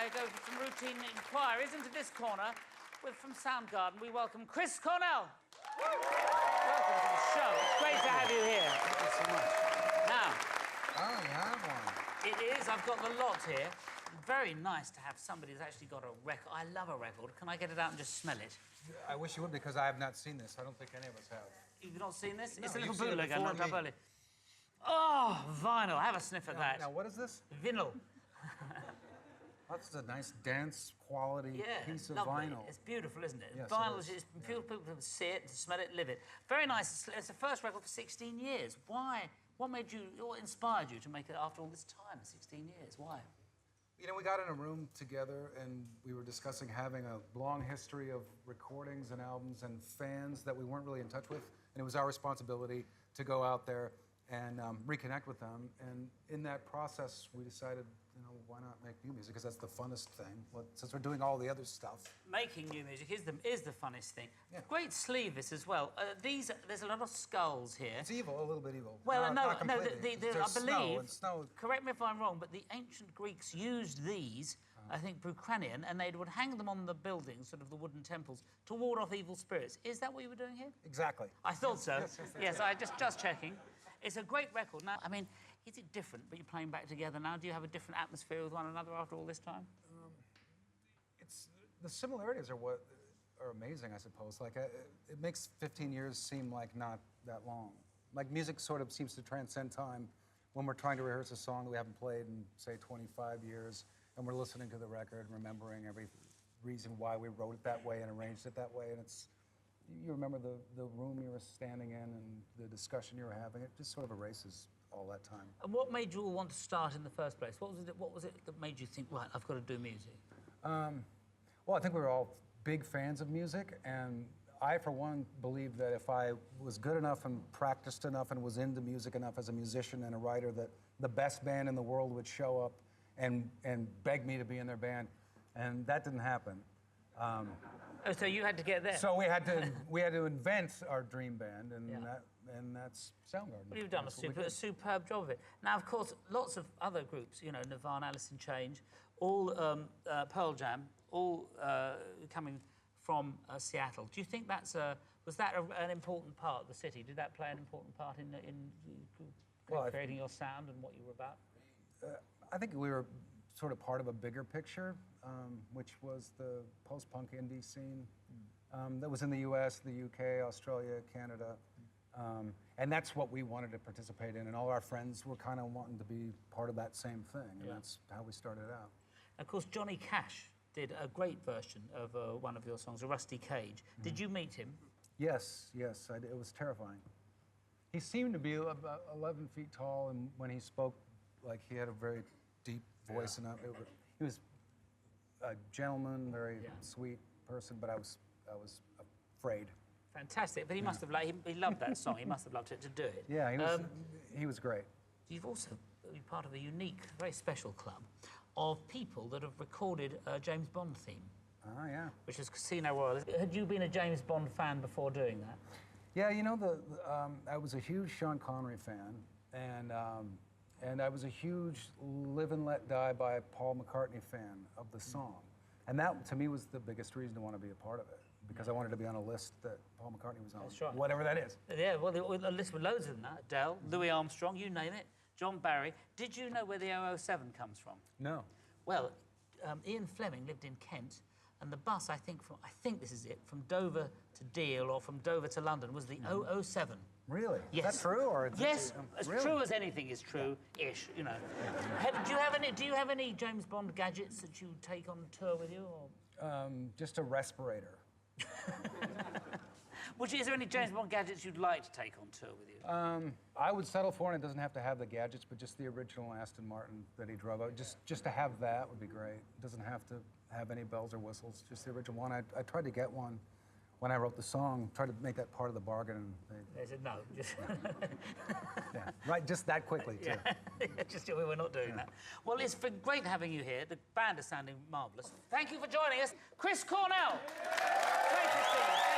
go for some routine inquiries into this corner from Soundgarden. We welcome Chris Cornell. Welcome to the show. It's great to have you here. Thank you so much. Now, I only have one. it is. I've got the lot here. Very nice to have somebody who's actually got a record. I love a record. Can I get it out and just smell it? I wish you would, because I have not seen this. I don't think any of us have. You've not seen this? No, it's a little you've seen it bootleg I before knocked up me. earlier. Oh, vinyl. Have a sniff at that. Now, what is this? Vinyl. That's a nice, dense quality piece of lovely. vinyl. It's beautiful, isn't it? Yes, Vinyl it is. people to see it, to smell it, live it. Very nice. It's the first record for 16 years. Why? What inspired you to make it after all this time, 16 years? Why? You know, we got in a room together and we were discussing having a long history of recordings and albums and fans that we weren't really in touch with. And it was our responsibility to go out there and reconnect with them. And in that process, we decided, you know, why not make new music? Because that's the funnest thing. Well, since we're doing all the other stuff. Making new music is the funnest thing. Yeah. Great sleeve, this as well. There's a lot of skulls here. It's evil, a little bit evil. Well, not no, completely. I believe, snow. correct me if I'm wrong, but the ancient Greeks used these, I think, Brucranian, and they would hang them on the buildings, sort of the wooden temples, to ward off evil spirits. Is that what you were doing here? Exactly. I thought so. Yes, I just checking. It's a great record. Now, I mean, is it different, but you're playing back together now? Do you have a different atmosphere with one another after all this time? The similarities are what are amazing, I suppose. Like, it makes 15 years seem like not that long. Like, music sort of seems to transcend time when we're trying to rehearse a song that we haven't played in, say, 25 years, and we're listening to the record, remembering every reason why we wrote it that way and arranged it that way, and you remember the room you were standing in and the discussion you were having. It just sort of erases all that time. And what made you all want to start in the first place? What was it that made you think, right, I've got to do music? Well, I think we were all big fans of music, and I, for one, believed that if I was good enough and practiced enough and was into music enough as a musician and a writer, that the best band in the world would show up and beg me to be in their band, and that didn't happen. Oh, so you had to get there. So we had to invent our dream band, and that's Soundgarden. Well, you've done a superb job of it. Now, of course, lots of other groups, you know, Nirvana, Alice in Chains, all Pearl Jam, all coming from Seattle. Do you think was that an important part of the city? Did that play an important part in creating your sound and what you were about? I think we were sort of part of a bigger picture, which was the post-punk indie scene that was in the US, the UK, Australia, Canada. And that's what we wanted to participate in, and all our friends were kind of wanting to be part of that same thing, and that's how we started out. Of course, Johnny Cash did a great version of one of your songs, A Rusty Cage. Did you meet him? Yes, it was terrifying. He seemed to be about 11 feet tall, and when he spoke, like, he had a very deep voice, and he was a gentleman, very sweet person, but I was afraid. Fantastic, but he must have he loved that song. He must have loved it to do it. Yeah, he was great. You've also been part of a unique, very special club of people that have recorded a James Bond theme. Ah, yeah. Which is Casino Royale. Had you been a James Bond fan before doing that? Yeah, you know, I was a huge Sean Connery fan, and I was a huge Live and Let Die by Paul McCartney fan of the song. And that, to me, was the biggest reason to want to be a part of it, because I wanted to be on a list that Paul McCartney was on, That's right. Whatever that is. Yeah, well, the list with loads of them, Adele, Louis Armstrong, you name it, John Barry. Did you know where the 007 comes from? No. Well, Ian Fleming lived in Kent, and the bus, I think this is it, from Dover to Deal or from Dover to London was the 007. Really? Yes. Is that true, or? Yes, as true as anything is true-ish, you know. Do you have any James Bond gadgets that you take on tour with you, or? Just a respirator. Is there any James Bond gadgets you'd like to take on tour with you? I would settle for, and it doesn't have to have the gadgets, but just the original Aston Martin that he drove out. Just to have that would be great. It doesn't have to have any bells or whistles, just the original one. I tried to get one when I wrote the song, tried to make that part of the bargain. And they said no. Yeah, right, just that quickly, too. Yeah. We're not doing that. Well, it's great having you here. The band is sounding marvellous. Thank you for joining us. Chris Cornell. Great to see you.